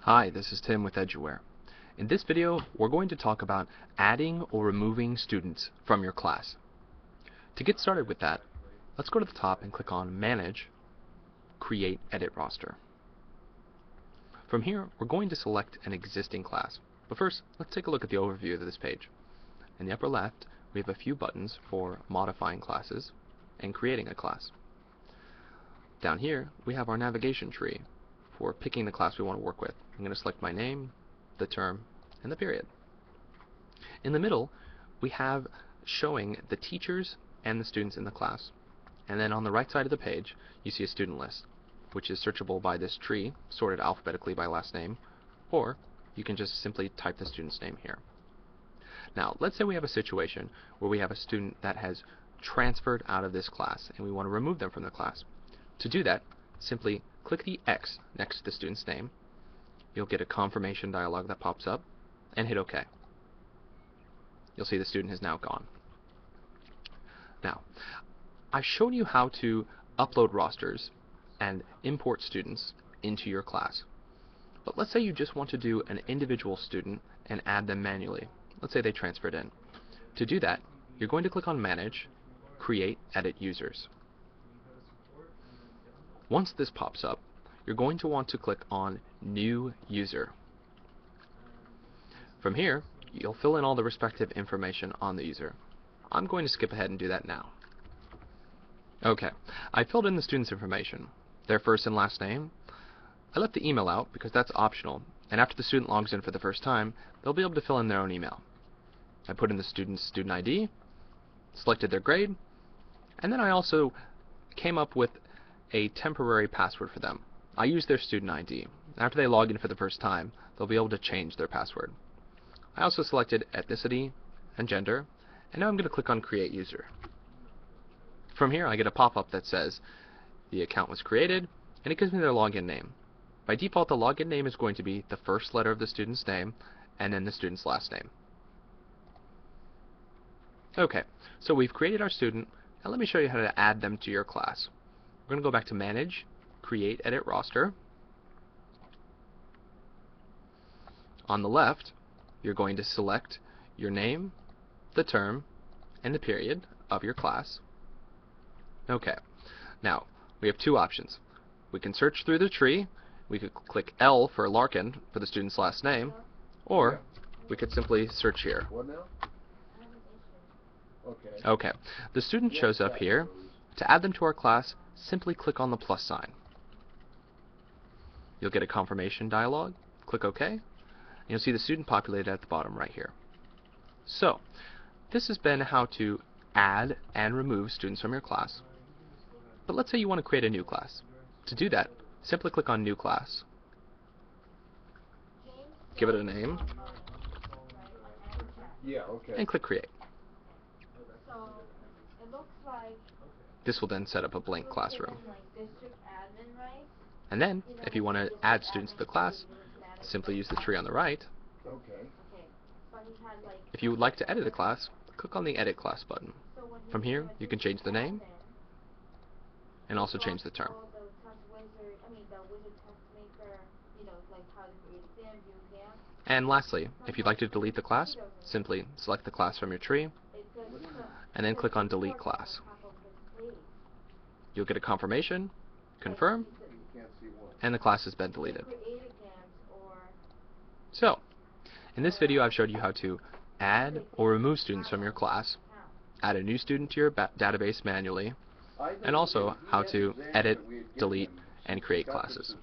Hi, this is Tim with Eduware. In this video, we're going to talk about adding or removing students from your class. To get started with that, let's go to the top and click on Manage, Create Edit Roster. From here, we're going to select an existing class. But first, let's take a look at the overview of this page. In the upper left, we have a few buttons for modifying classes and creating a class. Down here, we have our navigation tree for picking the class we want to work with. I'm going to select my name, the term, and the period. In the middle, we have showing the teachers and the students in the class. And then on the right side of the page, you see a student list, which is searchable by this tree, sorted alphabetically by last name, or you can just simply type the student's name here. Now, let's say we have a situation where we have a student that has transferred out of this class, and we want to remove them from the class. To do that, simply click the X next to the student's name. You'll get a confirmation dialog that pops up, and hit OK. You'll see the student has now gone. Now, I've shown you how to upload rosters and import students into your class. But let's say you just want to do an individual student and add them manually. Let's say they transferred in. To do that, you're going to click on Manage, Create Edit Users. Once this pops up, you're going to want to click on New User. From here, you'll fill in all the respective information on the user. I'm going to skip ahead and do that now. Okay, I filled in the student's information, their first and last name. I left the email out because that's optional, and after the student logs in for the first time, they'll be able to fill in their own email. I put in the student's student ID, selected their grade, and then I also came up with a temporary password for them. I use their student ID. After they log in for the first time, they'll be able to change their password. I also selected ethnicity and gender, and now I'm going to click on Create User. From here, I get a pop-up that says the account was created, and it gives me their login name. By default, the login name is going to be the first letter of the student's name, and then the student's last name. Okay, so we've created our student, and let me show you how to add them to your class. We're going to go back to Manage, Create Edit Roster. On the left, you're going to select your name, the term, and the period of your class. Okay, now we have two options. We can search through the tree, we could click L for Larkin for the student's last name, or we could simply search here. Okay, the student shows up here. To add them to our class, simply click on the plus sign. You'll get a confirmation dialog, click OK, and you'll see the student populated at the bottom right here. So, this has been how to add and remove students from your class. But let's say you want to create a new class. To do that, simply click on New Class, give it a name, and click Create. This will then set up a blank classroom. And then, if you want to add students to the class, simply use the tree on the right. If you would like to edit a class, click on the Edit Class button. From here, you can change the name and also change the term. And lastly, if you'd like to delete the class, simply select the class from your tree and then click on Delete Class. You'll get a confirmation, confirm, and the class has been deleted. So, in this video I've showed you how to add or remove students from your class, add a new student to your database manually, and also how to edit, delete, and create classes.